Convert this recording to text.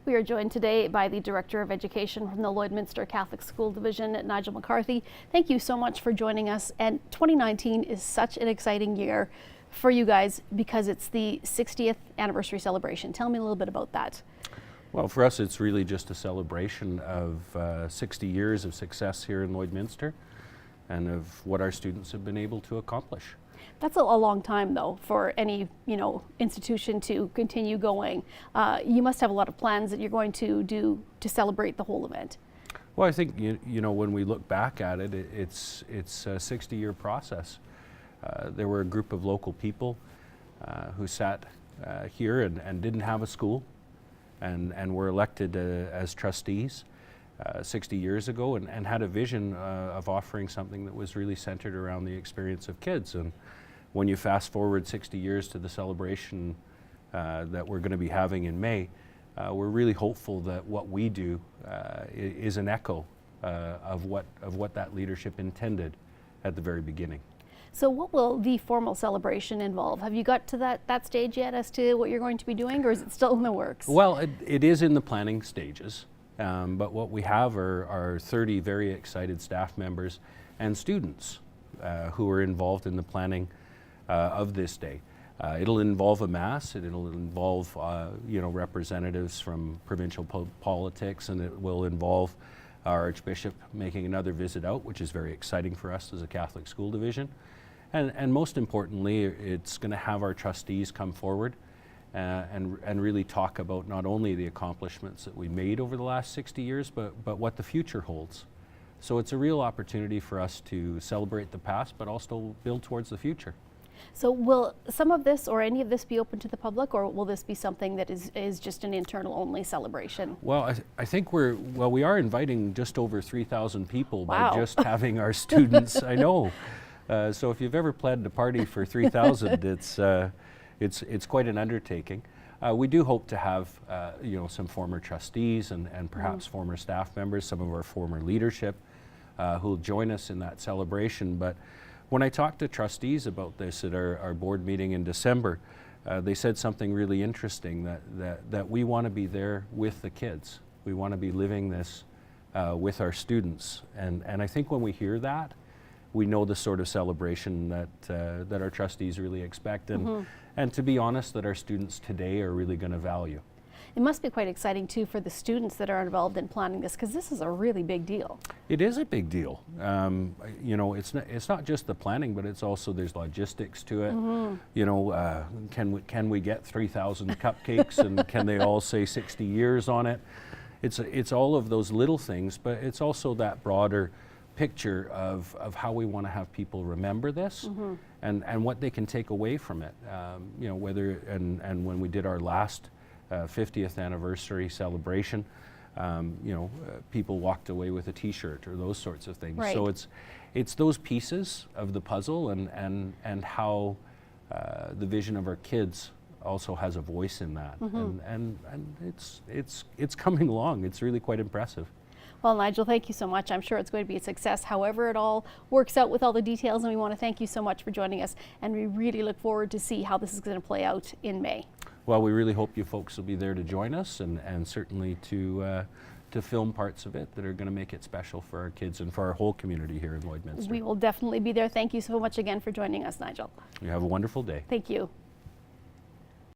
We are joined today by the Director of Education from the Lloydminster Catholic School Division, Nigel McCarthy. Thank you so much for joining us. And 2019 is such an exciting year for you guys because it's the 60th anniversary celebration. Tell me a little bit about that. Well, for us, it's really just a celebration of 60 years of success here in Lloydminster and of what our students have been able to accomplish. That's a long time, though, for any institution to continue going. You must have a lot of plans that you're going to do to celebrate the whole event. Well, I think when we look back at it, it's a 60-year process. There were a group of local people who sat here and didn't have a school, and were elected as trustees 60 years ago, and had a vision of offering something that was really centered around the experience of kids. And when you fast forward 60 years to the celebration that we're going to be having in May, we're really hopeful that what we do is an echo of what that leadership intended at the very beginning. So what will the formal celebration involve? Have you got to that stage yet as to what you're going to be doing, or is it still in the works? Well, it is in the planning stages, but what we have are 30 very excited staff members and students who are involved in the planning of this day. It'll involve a mass, it'll involve representatives from provincial politics, and it will involve our Archbishop making another visit out, which is very exciting for us as a Catholic school division. And most importantly, it's going to have our trustees come forward and really talk about not only the accomplishments that we made over the last 60 years, but what the future holds. So it's a real opportunity for us to celebrate the past, but also build towards the future. So will some of this or any of this be open to the public, or will this be something that is just an internal only celebration? Well, I think we are inviting just over 3,000 people. Wow. By just having our students. I know. So if you've ever planned a party for 3,000, it's quite an undertaking. We do hope to have some former trustees and perhaps former staff members, some of our former leadership who'll join us in that celebration. But when I talked to trustees about this at our board meeting in December, they said something really interesting, that we want to be there with the kids. We want to be living this with our students. And I think when we hear that, we know the sort of celebration that our trustees really expect, and to be honest, that our students today are really going to value. It must be quite exciting too for the students that are involved in planning this, because this is a really big deal. It is a big deal. It's not just the planning, but it's also there's logistics to it. Can we get 3,000 cupcakes, and can they all say 60 years on it? It's all of those little things, but it's also that broader picture of how we want to have people remember this, and what they can take away from it. And when we did our last 50th anniversary celebration, people walked away with a T-shirt or those sorts of things. Right. So it's those pieces of the puzzle, and how the vision of our kids also has a voice in that, and it's coming along. It's really quite impressive. Well, Nigel, thank you so much. I'm sure it's going to be a success, however it all works out with all the details, and we want to thank you so much for joining us, and we really look forward to see how this is going to play out in May. Well, we really hope you folks will be there to join us, and certainly to film parts of it that are going to make it special for our kids and for our whole community here in Lloydminster. We will definitely be there. Thank you so much again for joining us, Nigel. You have a wonderful day. Thank you.